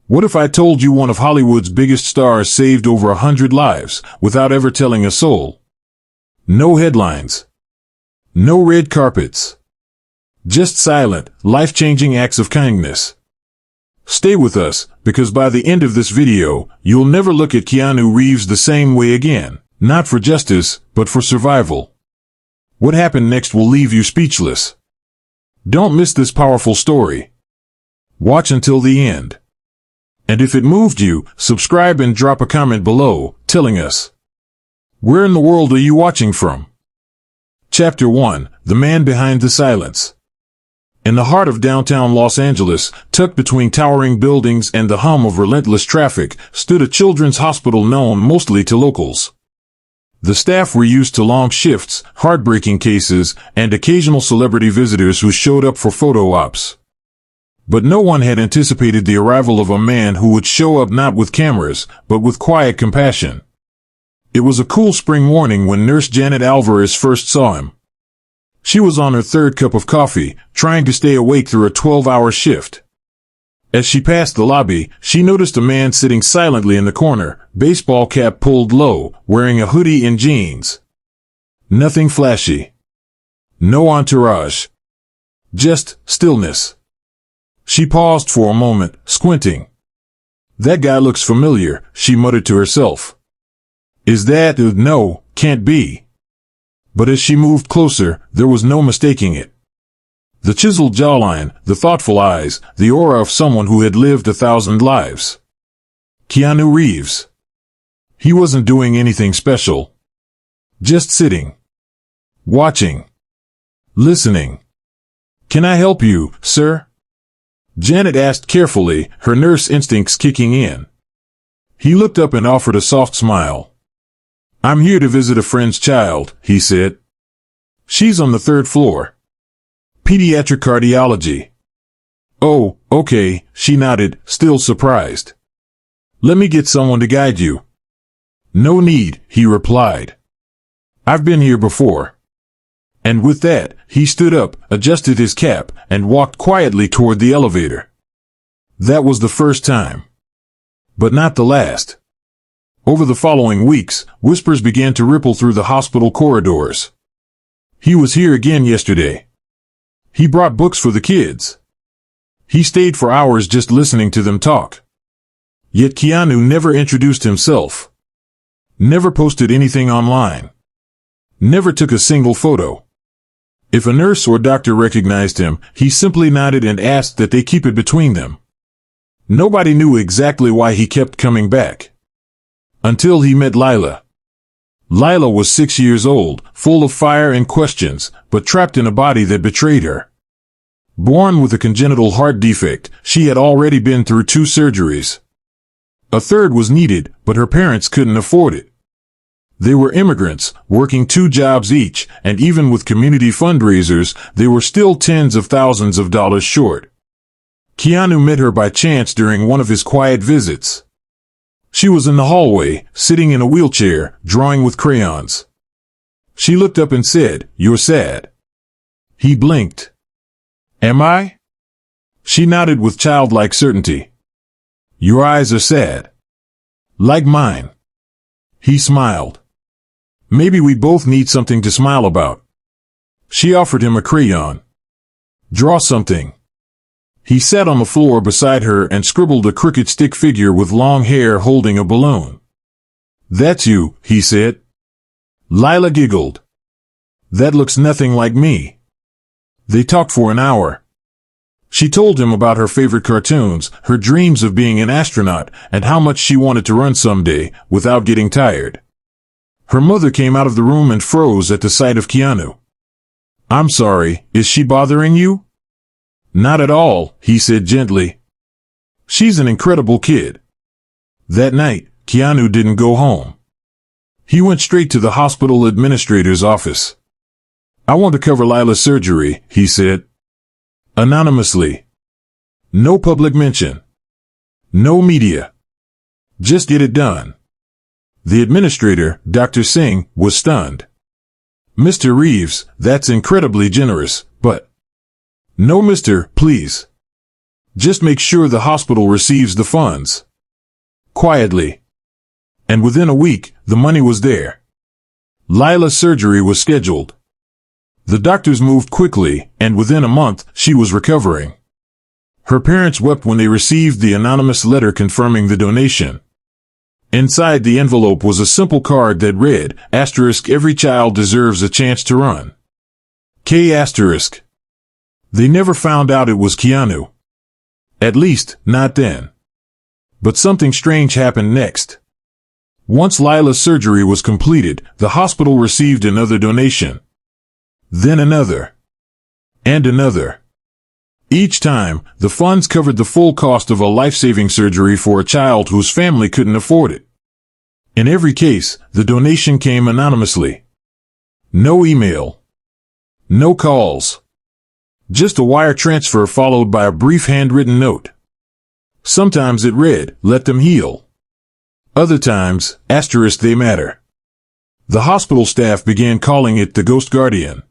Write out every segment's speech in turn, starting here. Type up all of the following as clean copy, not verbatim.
What if I told you one of Hollywood's biggest stars saved over 100 lives without ever telling a soul? No headlines. No red carpets. Just silent, life-changing acts of kindness. Stay with us, because by the end of this video, you'll never look at Keanu Reeves the same way again. Not for justice, but for survival. What happened next will leave you speechless. Don't miss this powerful story. Watch until the end. And if it moved you, subscribe and drop a comment below, telling us. Where in the world are you watching from? Chapter 1, The Man Behind the Silence. In the heart of downtown Los Angeles, tucked between towering buildings and the hum of relentless traffic, stood a children's hospital known mostly to locals. The staff were used to long shifts, heartbreaking cases, and occasional celebrity visitors who showed up for photo ops. But no one had anticipated the arrival of a man who would show up not with cameras, but with quiet compassion. It was a cool spring morning when Nurse Janet Alvarez first saw him. She was on her third cup of coffee, trying to stay awake through a 12-hour shift. As she passed the lobby, she noticed a man sitting silently in the corner, baseball cap pulled low, wearing a hoodie and jeans. Nothing flashy. No entourage. Just stillness. She paused for a moment, squinting. That guy looks familiar, she muttered to herself. Is that? No, can't be. But as she moved closer, there was no mistaking it. The chiseled jawline, the thoughtful eyes, the aura of someone who had lived 1,000 lives. Keanu Reeves. He wasn't doing anything special. Just sitting. Watching. Listening. Can I help you, sir? Janet asked carefully, her nurse instincts kicking in. He looked up and offered a soft smile. I'm here to visit a friend's child, he said. She's on the 3rd floor. Pediatric cardiology. Oh, okay, she nodded, still surprised. Let me get someone to guide you. No need, he replied. I've been here before. And with that, he stood up, adjusted his cap, and walked quietly toward the elevator. That was the first time. But not the last. Over the following weeks, whispers began to ripple through the hospital corridors. He was here again yesterday. He brought books for the kids. He stayed for hours just listening to them talk. Yet Keanu never introduced himself. Never posted anything online. Never took a single photo. If a nurse or doctor recognized him, he simply nodded and asked that they keep it between them. Nobody knew exactly why he kept coming back. Until he met Lila. Lila was 6 years old, full of fire and questions, but trapped in a body that betrayed her. Born with a congenital heart defect, she had already been through 2 surgeries. A third was needed, but her parents couldn't afford it. They were immigrants, working 2 jobs each, and even with community fundraisers, they were still tens of thousands of dollars short. Keanu met her by chance during one of his quiet visits. She was in the hallway, sitting in a wheelchair, drawing with crayons. She looked up and said, "You're sad." He blinked. "Am I?" She nodded with childlike certainty. "Your eyes are sad. Like mine." He smiled. "Maybe we both need something to smile about." She offered him a crayon. "Draw something." He sat on the floor beside her and scribbled a crooked stick figure with long hair holding a balloon. "That's you," he said. Lila giggled. "That looks nothing like me." They talked for an hour. She told him about her favorite cartoons, her dreams of being an astronaut, and how much she wanted to run someday, without getting tired. Her mother came out of the room and froze at the sight of Keanu. "I'm sorry, is she bothering you?" "Not at all," he said gently. "She's an incredible kid." That night, Keanu didn't go home. He went straight to the hospital administrator's office. "I want to cover Lila's surgery," he said. Anonymously. No public mention. No media. Just get it done. The administrator, Dr. Singh, was stunned. "Mr. Reeves, that's incredibly generous, but—" "No, mister, please." Just make sure the hospital receives the funds. Quietly. And within a week, the money was there. Lila's surgery was scheduled. The doctors moved quickly, and within a month, she was recovering. Her parents wept when they received the anonymous letter confirming the donation. Inside the envelope was a simple card that read, *, every child deserves a chance to run. K*. They never found out it was Keanu. At least, not then. But something strange happened next. Once Lila's surgery was completed, the hospital received another donation. Then another. And another. Each time, the funds covered the full cost of a life-saving surgery for a child whose family couldn't afford it. In every case, the donation came anonymously. No email. No calls. Just a wire transfer followed by a brief handwritten note. Sometimes it read, "Let them heal." Other times, * they matter. The hospital staff began calling it the Ghost Guardian.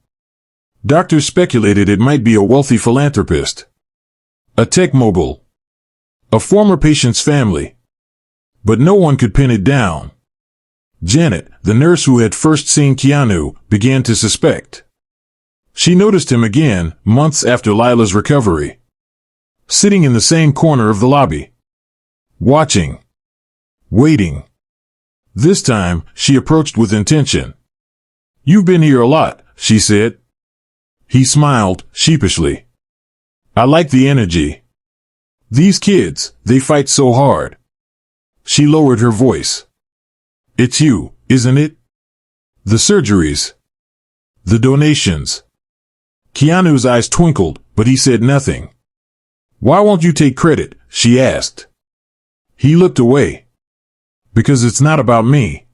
Doctors speculated it might be a wealthy philanthropist, a tech mogul, a former patient's family. But no one could pin it down. Janet, the nurse who had first seen Keanu, began to suspect. She noticed him again, months after Lila's recovery. Sitting in the same corner of the lobby. Watching. Waiting. This time, she approached with intention. "You've been here a lot," she said. He smiled, sheepishly. "I like the energy. These kids, they fight so hard." She lowered her voice. "It's you, isn't it? The surgeries. The donations." Keanu's eyes twinkled, but he said nothing. "Why won't you take credit?" she asked. He looked away. "Because it's not about me.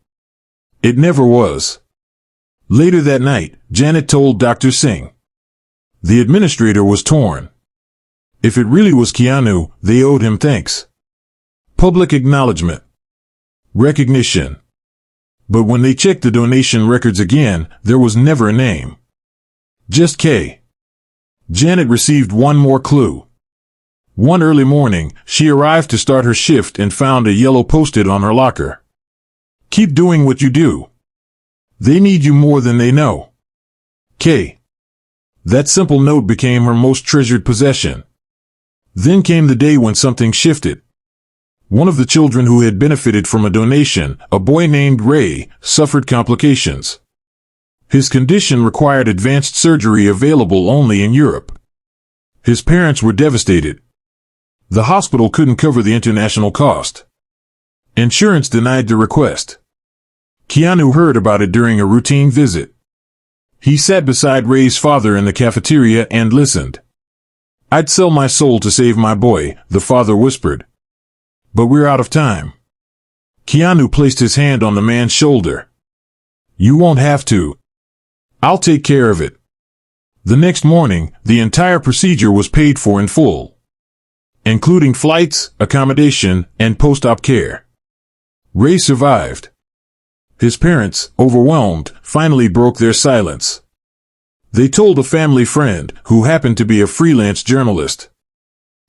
It never was." Later that night, Janet told Dr. Singh. The administrator was torn. If it really was Keanu, they owed him thanks. Public acknowledgement. Recognition. But when they checked the donation records again, there was never a name. Just K. Janet received one more clue. One early morning, she arrived to start her shift and found a yellow post-it on her locker. "Keep doing what you do. They need you more than they know. K." That simple note became her most treasured possession. Then came the day when something shifted. One of the children who had benefited from a donation, a boy named Ray, suffered complications. His condition required advanced surgery available only in Europe. His parents were devastated. The hospital couldn't cover the international cost. Insurance denied the request. Keanu heard about it during a routine visit. He sat beside Ray's father in the cafeteria and listened. "I'd sell my soul to save my boy," the father whispered. "But we're out of time." Keanu placed his hand on the man's shoulder. "You won't have to. I'll take care of it." The next morning, the entire procedure was paid for in full, including flights, accommodation, and post-op care. Ray survived. His parents, overwhelmed, finally broke their silence. They told a family friend, who happened to be a freelance journalist.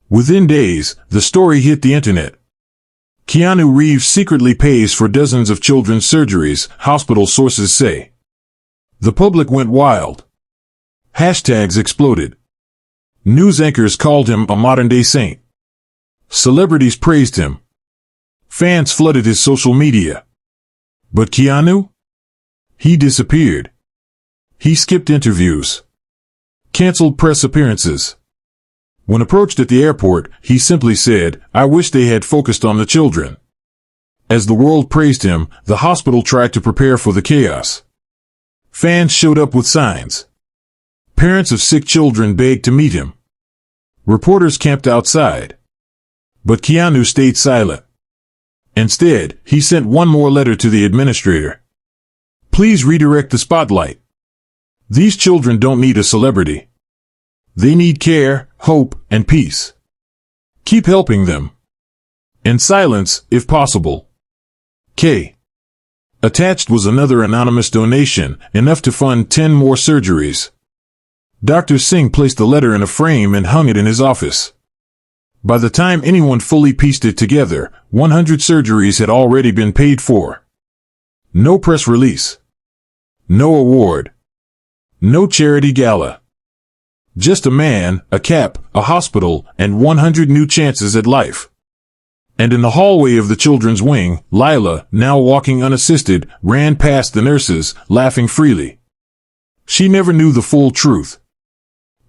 Within days, the story hit the internet. Keanu Reeves secretly pays for dozens of children's surgeries, hospital sources say. The public went wild. Hashtags exploded. News anchors called him a modern-day saint. Celebrities praised him. Fans flooded his social media. But Keanu? He disappeared. He skipped interviews. Canceled press appearances. When approached at the airport, he simply said, "I wish they had focused on the children." As the world praised him, the hospital tried to prepare for the chaos. Fans showed up with signs. Parents of sick children begged to meet him. Reporters camped outside. But Keanu stayed silent. Instead, he sent one more letter to the administrator. "Please redirect the spotlight. These children don't need a celebrity. They need care, hope, and peace. Keep helping them. In silence, if possible. K." Attached was another anonymous donation, enough to fund 10 more surgeries. Dr. Singh placed the letter in a frame and hung it in his office. By the time anyone fully pieced it together, 100 surgeries had already been paid for. No press release. No award. No charity gala. Just a man, a cap, a hospital, and 100 new chances at life. And in the hallway of the children's wing, Lila, now walking unassisted, ran past the nurses, laughing freely. She never knew the full truth.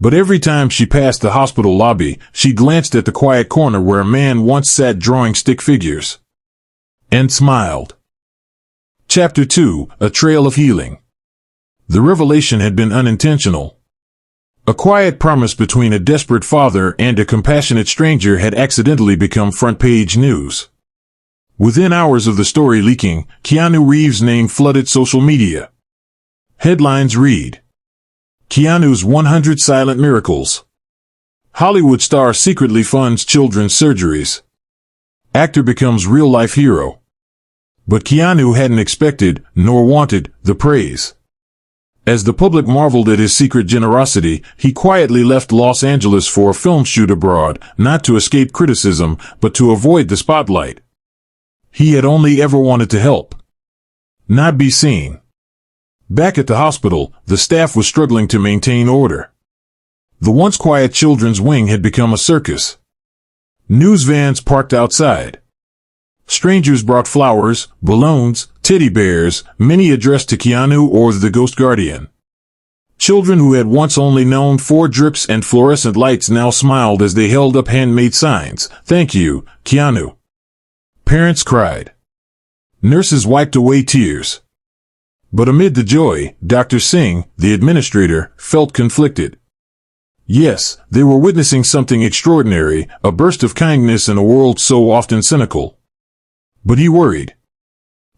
But every time she passed the hospital lobby, she glanced at the quiet corner where a man once sat drawing stick figures. And smiled. Chapter 2, A Trail of Healing. The revelation had been unintentional. A quiet promise between a desperate father and a compassionate stranger had accidentally become front-page news. Within hours of the story leaking, Keanu Reeves' name flooded social media. Headlines read: Keanu's 100 Silent Miracles. Hollywood star secretly funds children's surgeries. Actor becomes real-life hero. But Keanu hadn't expected, nor wanted, the praise. As the public marveled at his secret generosity, he quietly left Los Angeles for a film shoot abroad, not to escape criticism, but to avoid the spotlight. He had only ever wanted to help, not be seen. Back at the hospital, the staff was struggling to maintain order. The once quiet children's wing had become a circus. News vans parked outside. Strangers brought flowers, balloons, teddy bears, many addressed to Keanu or the Ghost Guardian. Children who had once only known 4 drips and fluorescent lights now smiled as they held up handmade signs. "Thank you, Keanu." Parents cried. Nurses wiped away tears. But amid the joy, Dr. Singh, the administrator, felt conflicted. Yes, they were witnessing something extraordinary, a burst of kindness in a world so often cynical. But he worried.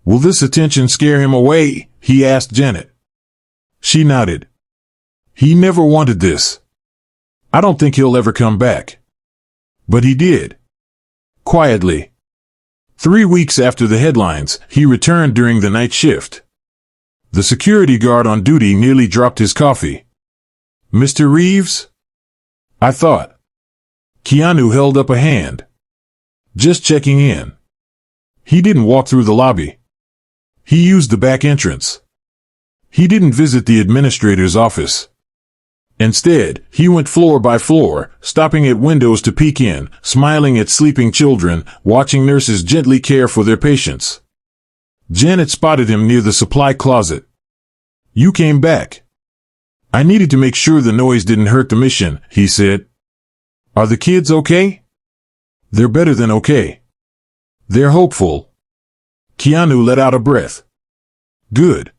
"Will this attention scare him away?" he asked Janet. She nodded. "He never wanted this. I don't think he'll ever come back." But he did. Quietly. 3 weeks after the headlines, he returned during the night shift. The security guard on duty nearly dropped his coffee. "Mr. Reeves?" "I thought." Keanu held up a hand. "Just checking in." He didn't walk through the lobby. He used the back entrance. He didn't visit the administrator's office. Instead, he went floor by floor, stopping at windows to peek in, smiling at sleeping children, watching nurses gently care for their patients. Janet spotted him near the supply closet. "You came back." "I needed to make sure the noise didn't hurt the mission," he said. "Are the kids okay?" "They're better than okay. They're hopeful." Keanu let out a breath. "Good.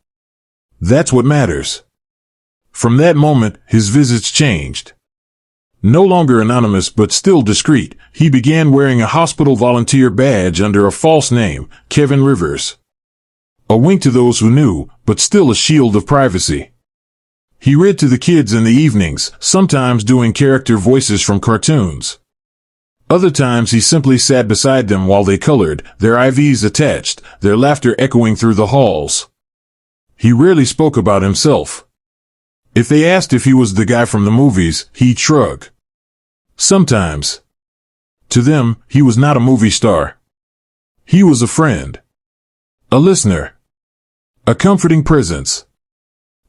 That's what matters." From that moment, his visits changed. No longer anonymous but still discreet, he began wearing a hospital volunteer badge under a false name, Kevin Rivers. A wink to those who knew, but still a shield of privacy. He read to the kids in the evenings, sometimes doing character voices from cartoons. Other times he simply sat beside them while they colored, their IVs attached, their laughter echoing through the halls. He rarely spoke about himself. If they asked if he was the guy from the movies, he'd shrug. Sometimes. To them, he was not a movie star. He was a friend. A listener. A comforting presence.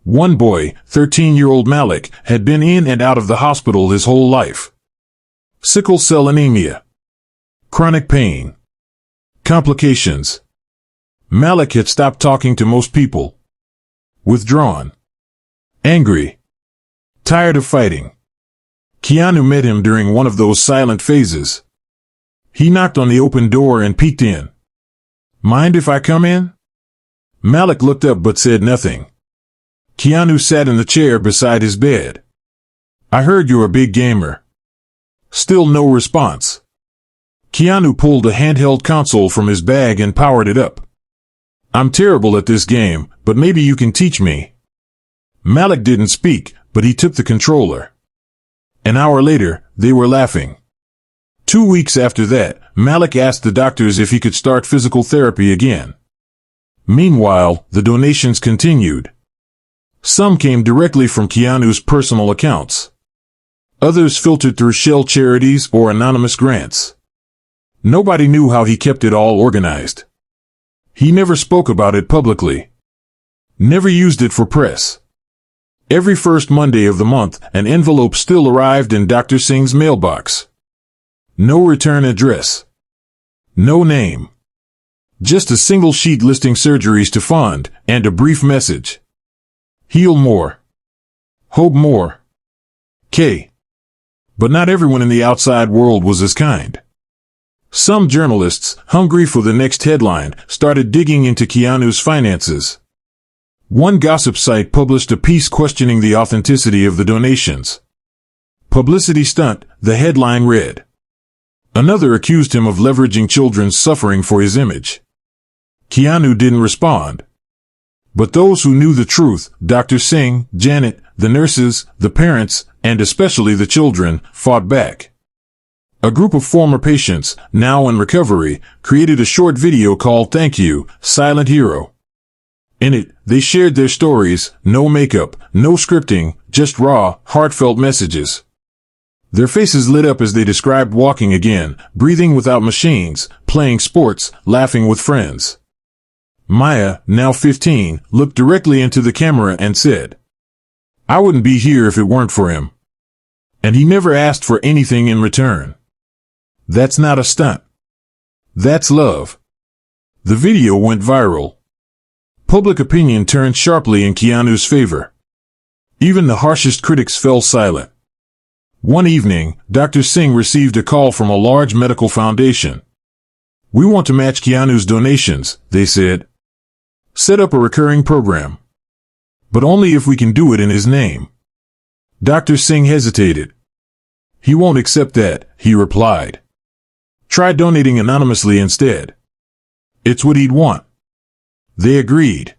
One boy, 13-year-old Malik, had been in and out of the hospital his whole life. Sickle cell anemia. Chronic pain. Complications. Malik had stopped talking to most people. Withdrawn. Angry. Tired of fighting. Keanu met him during one of those silent phases. He knocked on the open door and peeked in. "Mind if I come in?" Malik looked up but said nothing. Keanu sat in the chair beside his bed. "I heard you're a big gamer." Still no response. Keanu pulled a handheld console from his bag and powered it up. "I'm terrible at this game, but maybe you can teach me." Malik didn't speak, but he took the controller. An hour later, they were laughing. 2 weeks after that, Malik asked the doctors if he could start physical therapy again. Meanwhile, the donations continued. Some came directly from Keanu's personal accounts. Others filtered through shell charities or anonymous grants. Nobody knew how he kept it all organized. He never spoke about it publicly. Never used it for press. Every first Monday of the month, an envelope still arrived in Dr. Singh's mailbox. No return address. No name. Just a single sheet listing surgeries to fund, and a brief message. Heal more. Hope more. K. But not everyone in the outside world was as kind. Some journalists, hungry for the next headline, started digging into Keanu's finances. One gossip site published a piece questioning the authenticity of the donations. Publicity stunt, the headline read. Another accused him of leveraging children's suffering for his image. Keanu didn't respond. But those who knew the truth, Dr. Singh, Janet, the nurses, the parents, and especially the children, fought back. A group of former patients, now in recovery, created a short video called Thank You, Silent Hero. In it, they shared their stories, no makeup, no scripting, just raw, heartfelt messages. Their faces lit up as they described walking again, breathing without machines, playing sports, laughing with friends. Maya, now 15, looked directly into the camera and said, I wouldn't be here if it weren't for him. And he never asked for anything in return. That's not a stunt. That's love. The video went viral. Public opinion turned sharply in Keanu's favor. Even the harshest critics fell silent. One evening, Dr. Singh received a call from a large medical foundation. We want to match Keanu's donations, they said. Set up a recurring program. But only if we can do it in his name. Dr. Singh hesitated. He won't accept that, he replied. Try donating anonymously instead. It's what he'd want. They agreed.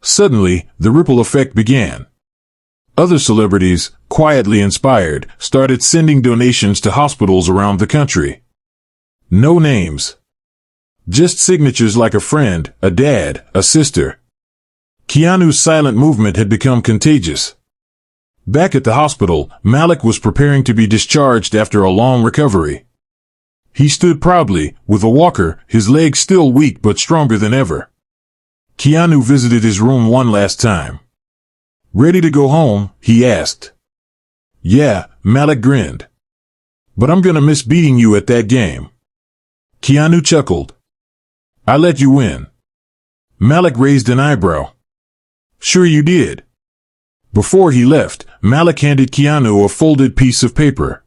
Suddenly, the ripple effect began. Other celebrities, quietly inspired, started sending donations to hospitals around the country. No names. Just signatures like a friend, a dad, a sister. Keanu's silent movement had become contagious. Back at the hospital, Malik was preparing to be discharged after a long recovery. He stood proudly, with a walker, his legs still weak but stronger than ever. Keanu visited his room one last time. Ready to go home? He asked. Yeah, Malik grinned. But I'm gonna miss beating you at that game. Keanu chuckled. I let you win. Malik raised an eyebrow. Sure you did. Before he left, Malik handed Keanu a folded piece of paper.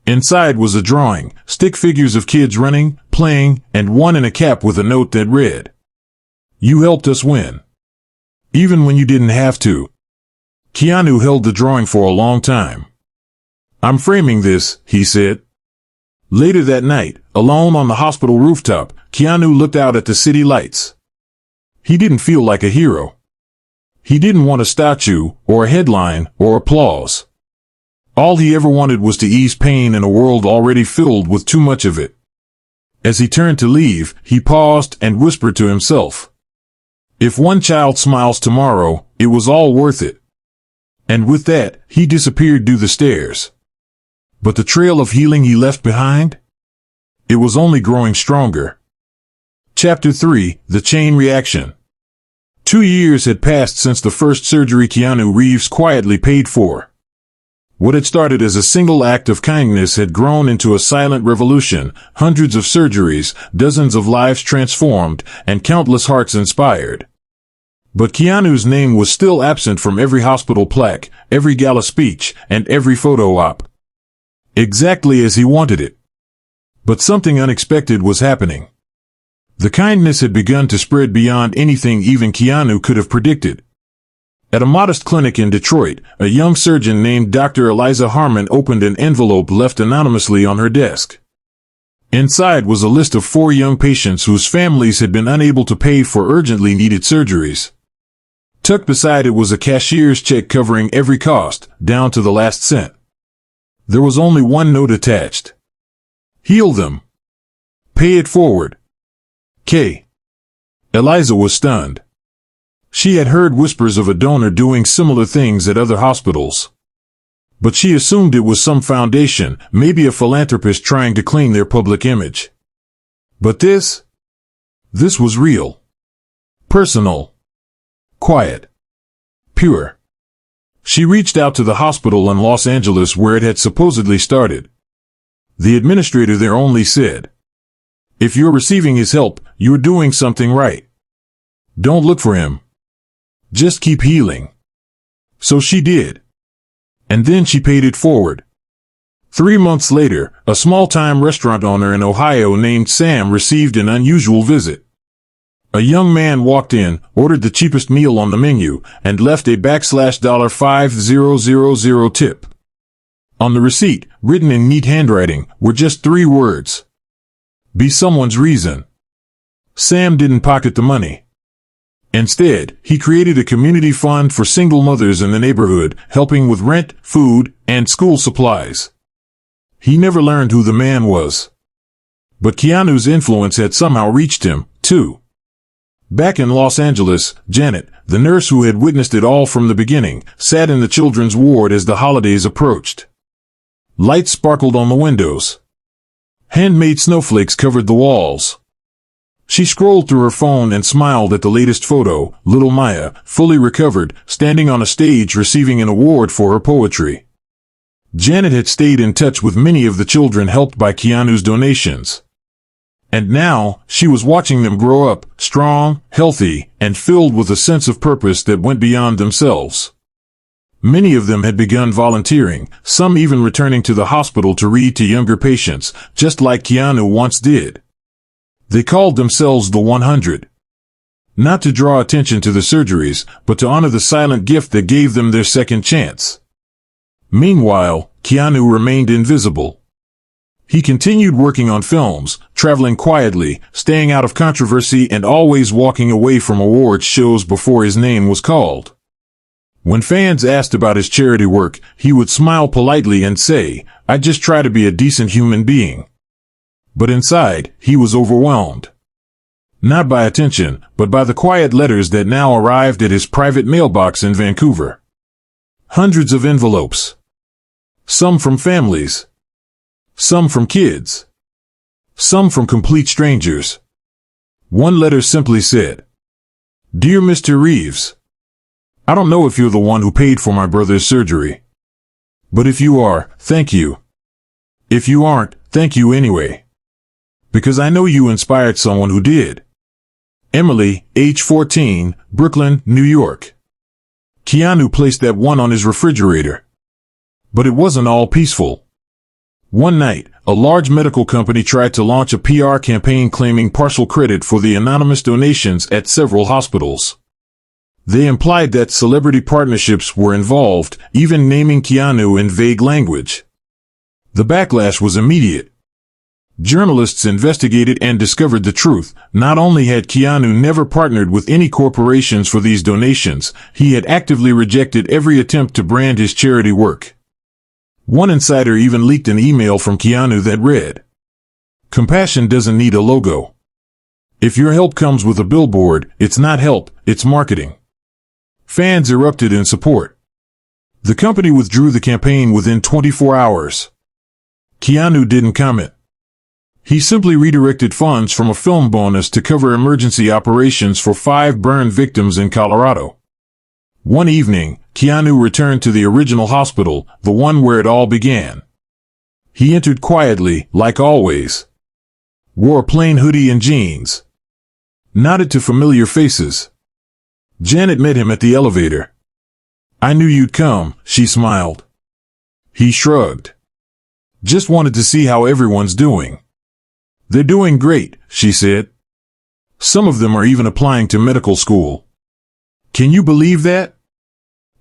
Inside was a drawing, stick figures of kids running, playing, and one in a cap with a note that read, You helped us win. Even when you didn't have to. Keanu held the drawing for a long time. I'm framing this, he said. Later that night, alone on the hospital rooftop, Keanu looked out at the city lights. He didn't feel like a hero. He didn't want a statue, or a headline, or applause. All he ever wanted was to ease pain in a world already filled with too much of it. As he turned to leave, he paused and whispered to himself. If one child smiles tomorrow, it was all worth it. And with that, he disappeared due the stairs. But the trail of healing he left behind? It was only growing stronger. Chapter 3, The Chain Reaction. 2 years had passed since the first surgery Keanu Reeves quietly paid for. What had started as a single act of kindness had grown into a silent revolution, hundreds of surgeries, dozens of lives transformed, and countless hearts inspired. But Keanu's name was still absent from every hospital plaque, every gala speech, and every photo op. Exactly as he wanted it. But something unexpected was happening. The kindness had begun to spread beyond anything even Keanu could have predicted. At a modest clinic in Detroit, a young surgeon named Dr. Eliza Harmon opened an envelope left anonymously on her desk. Inside was a list of 4 young patients whose families had been unable to pay for urgently needed surgeries. Tucked beside it was a cashier's check covering every cost, down to the last cent. There was only one note attached. Heal them. Pay it forward. K. Eliza was stunned. She had heard whispers of a donor doing similar things at other hospitals. But she assumed it was some foundation, maybe a philanthropist trying to clean their public image. But this was real. Personal. Quiet. Pure. She reached out to the hospital in Los Angeles where it had supposedly started. The administrator there only said, "If you're receiving his help, you're doing something right. Don't look for him. Just keep healing." So she did. And then she paid it forward. 3 months later, a small-time restaurant owner in Ohio named Sam received an unusual visit. A young man walked in, ordered the cheapest meal on the menu, and left a $5000 tip. On the receipt, written in neat handwriting, were just 3 words. Be someone's reason. Sam didn't pocket the money. Instead, he created a community fund for single mothers in the neighborhood, helping with rent, food, and school supplies. He never learned who the man was. But Keanu's influence had somehow reached him, too. Back in Los Angeles, Janet, the nurse who had witnessed it all from the beginning, sat in the children's ward as the holidays approached. Lights sparkled on the windows. Handmade snowflakes covered the walls. She scrolled through her phone and smiled at the latest photo, little Maya, fully recovered, standing on a stage receiving an award for her poetry. Janet had stayed in touch with many of the children helped by Keanu's donations. And now, she was watching them grow up, strong, healthy, and filled with a sense of purpose that went beyond themselves. Many of them had begun volunteering, some even returning to the hospital to read to younger patients, just like Keanu once did. They called themselves the 100. Not to draw attention to the surgeries, but to honor the silent gift that gave them their second chance. Meanwhile, Keanu remained invisible. He continued working on films, traveling quietly, staying out of controversy, and always walking away from awards shows before his name was called. When fans asked about his charity work, he would smile politely and say, "I just try to be a decent human being." But inside, he was overwhelmed. Not by attention, but by the quiet letters that now arrived at his private mailbox in Vancouver. Hundreds of envelopes. Some from families. Some from kids. Some from complete strangers. One letter simply said, "Dear Mr. Reeves, I don't know if you're the one who paid for my brother's surgery. But if you are, thank you. If you aren't, thank you anyway. Because I know you inspired someone who did. Emily, age 14, Brooklyn, New York." Keanu placed that one on his refrigerator. But it wasn't all peaceful. One night, a large medical company tried to launch a PR campaign claiming partial credit for the anonymous donations at several hospitals. They implied that celebrity partnerships were involved, even naming Keanu in vague language. The backlash was immediate. Journalists investigated and discovered the truth. Not only had Keanu never partnered with any corporations for these donations, he had actively rejected every attempt to brand his charity work. One insider even leaked an email from Keanu that read, "Compassion doesn't need a logo. If your help comes with a billboard, it's not help, it's marketing." Fans erupted in support. The company withdrew the campaign within 24 hours. Keanu didn't comment. He simply redirected funds from a film bonus to cover emergency operations for 5 burn victims in Colorado. One evening, Keanu returned to the original hospital, the one where it all began. He entered quietly, like always. Wore a plain hoodie and jeans. Nodded to familiar faces. Janet met him at the elevator. "I knew you'd come," she smiled. He shrugged. "Just wanted to see how everyone's doing." "They're doing great," she said. "Some of them are even applying to medical school." "Can you believe that?"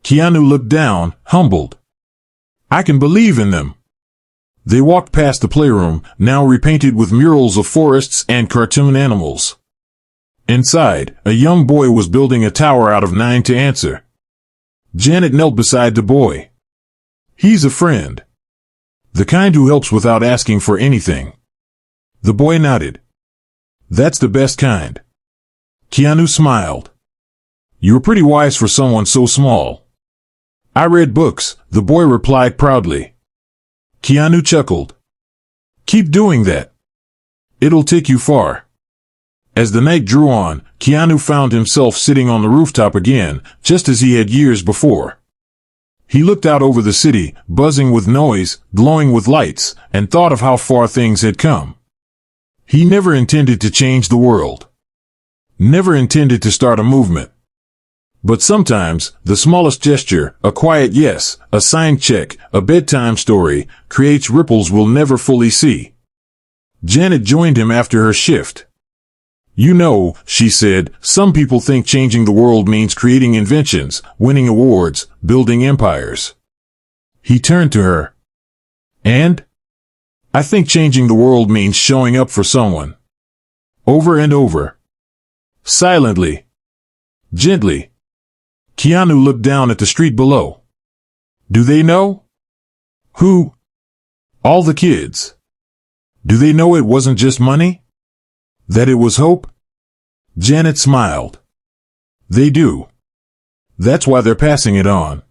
Keanu looked down, humbled. "I can believe in them." They walked past the playroom, now repainted with murals of forests and cartoon animals. Inside, a young boy was building a tower out of 9 to answer. Janet knelt beside the boy. "He's a friend. The kind who helps without asking for anything." The boy nodded. "That's the best kind." Keanu smiled. "You're pretty wise for someone so small." I read books, the boy replied proudly. Keanu chuckled. Keep doing that. It'll take you far. As the night drew on, Keanu found himself sitting on the rooftop again, just as he had years before. He looked out over the city, buzzing with noise, glowing with lights, and thought of how far things had come. He never intended to change the world. Never intended to start a movement. But sometimes, the smallest gesture, a quiet yes, a signed check, a bedtime story, creates ripples we'll never fully see. Janet joined him after her shift. You know, she said, some people think changing the world means creating inventions, winning awards, building empires. He turned to her. And? I think changing the world means showing up for someone. Over and over. Silently. Gently. Keanu looked down at the street below. Do they know? Who? All the kids. Do they know it wasn't just money? That it was hope? Janet smiled. They do. That's why they're passing it on.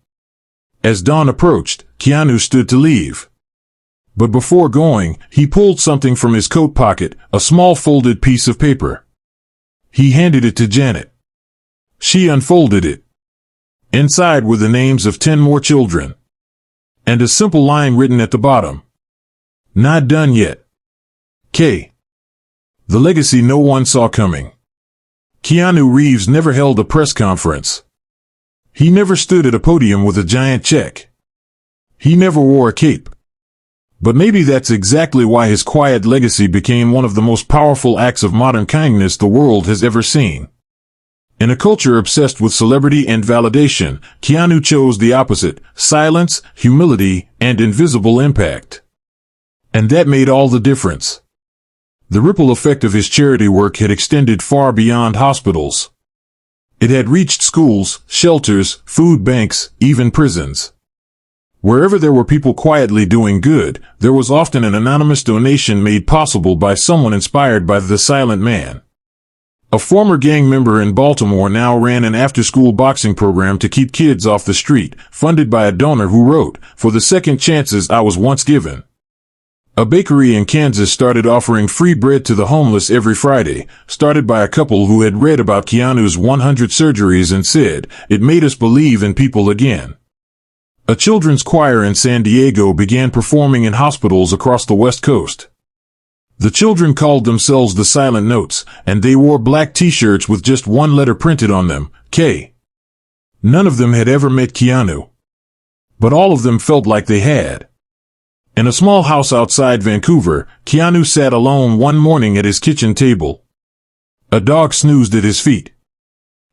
As dawn approached, Keanu stood to leave. But before going, he pulled something from his coat pocket, a small folded piece of paper. He handed it to Janet. She unfolded it. Inside were the names of 10 more children. And a simple line written at the bottom. Not done yet. K. The legacy no one saw coming. Keanu Reeves never held a press conference. He never stood at a podium with a giant check. He never wore a cape. But maybe that's exactly why his quiet legacy became one of the most powerful acts of modern kindness the world has ever seen. In a culture obsessed with celebrity and validation, Keanu chose the opposite: silence, humility, and invisible impact. And that made all the difference. The ripple effect of his charity work had extended far beyond hospitals. It had reached schools, shelters, food banks, even prisons. Wherever there were people quietly doing good, there was often an anonymous donation made possible by someone inspired by the silent man. A former gang member in Baltimore now ran an after-school boxing program to keep kids off the street, funded by a donor who wrote, "For the second chances I was once given." A bakery in Kansas started offering free bread to the homeless every Friday, started by a couple who had read about Keanu's 100 surgeries and said, "It made us believe in people again." A children's choir in San Diego began performing in hospitals across the West Coast. The children called themselves the Silent Notes, and they wore black t-shirts with just one letter printed on them, K. None of them had ever met Keanu. But all of them felt like they had. In a small house outside Vancouver, Keanu sat alone one morning at his kitchen table. A dog snoozed at his feet.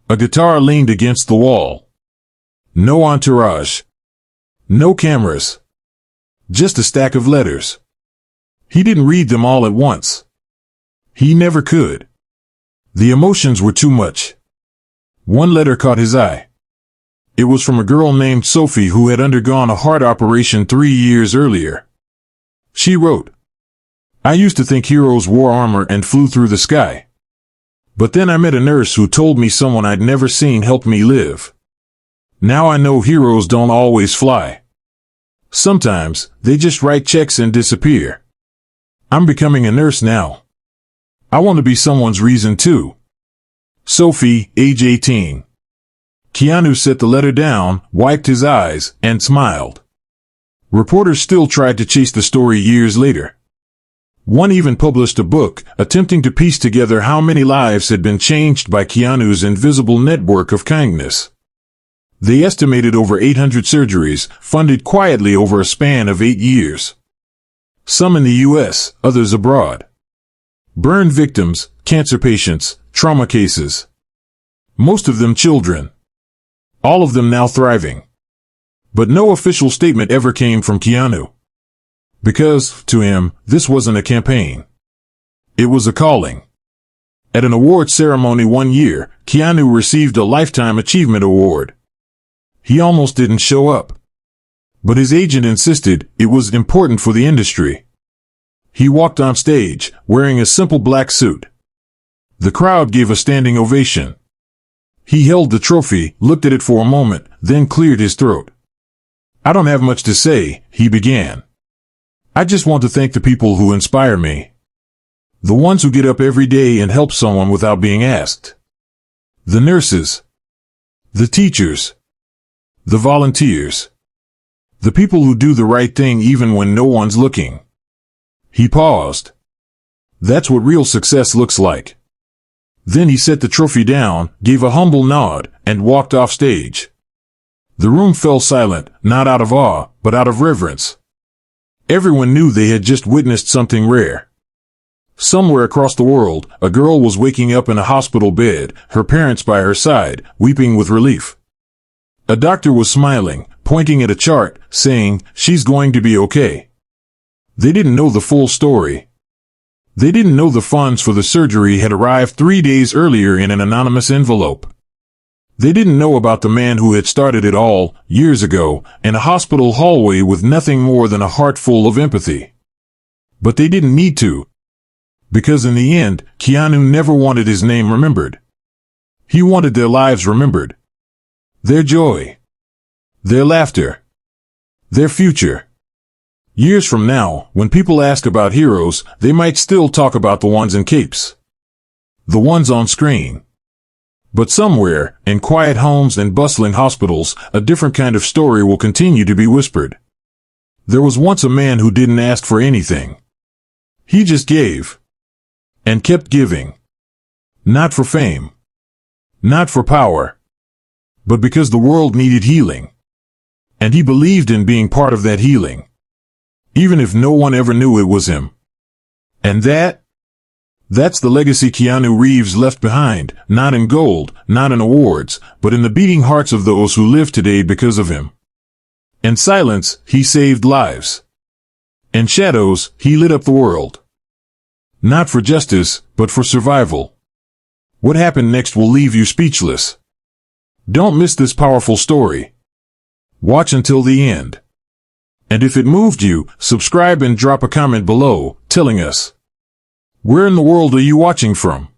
A guitar leaned against the wall. No entourage. No cameras. Just a stack of letters. He didn't read them all at once. He never could. The emotions were too much. One letter caught his eye. It was from a girl named Sophie who had undergone a heart operation 3 years earlier. She wrote, "I used to think heroes wore armor and flew through the sky. But then I met a nurse who told me someone I'd never seen helped me live. Now I know heroes don't always fly. Sometimes, they just write checks and disappear. I'm becoming a nurse now. I want to be someone's reason too." Sophie, age 18. Keanu set the letter down, wiped his eyes, and smiled. Reporters still tried to chase the story years later. One even published a book, attempting to piece together how many lives had been changed by Keanu's invisible network of kindness. They estimated over 800 surgeries, funded quietly over a span of 8 years. Some in the U.S., others abroad. Burn victims, cancer patients, trauma cases. Most of them children. All of them now thriving. But no official statement ever came from Keanu. Because, to him, this wasn't a campaign. It was a calling. At an award ceremony one year, Keanu received a Lifetime Achievement Award. He almost didn't show up. But his agent insisted it was important for the industry. He walked on stage, wearing a simple black suit. The crowd gave a standing ovation. He held the trophy, looked at it for a moment, then cleared his throat. I don't have much to say, he began. I just want to thank the people who inspire me. The ones who get up every day and help someone without being asked. The nurses. The teachers. The volunteers. The people who do the right thing even when no one's looking. He paused. That's what real success looks like. Then he set the trophy down, gave a humble nod, and walked off stage. The room fell silent, not out of awe, but out of reverence. Everyone knew they had just witnessed something rare. Somewhere across the world, a girl was waking up in a hospital bed, her parents by her side, weeping with relief. A doctor was smiling, pointing at a chart, saying, "She's going to be okay." They didn't know the full story. They didn't know the funds for the surgery had arrived 3 days earlier in an anonymous envelope. They didn't know about the man who had started it all, years ago, in a hospital hallway with nothing more than a heart full of empathy. But they didn't need to. Because in the end, Keanu never wanted his name remembered. He wanted their lives remembered. Their joy. Their laughter. Their future. Years from now, when people ask about heroes, they might still talk about the ones in capes. The ones on screen. But somewhere, in quiet homes and bustling hospitals, a different kind of story will continue to be whispered. There was once a man who didn't ask for anything. He just gave. And kept giving. Not for fame. Not for power. But because the world needed healing. And he believed in being part of that healing. Even if no one ever knew it was him. And that's the legacy Keanu Reeves left behind, not in gold, not in awards, but in the beating hearts of those who live today because of him. In silence, he saved lives. In shadows, he lit up the world. Not for justice, but for survival. What happened next will leave you speechless. Don't miss this powerful story. Watch until the end. And if it moved you, subscribe and drop a comment below, telling us, where in the world are you watching from?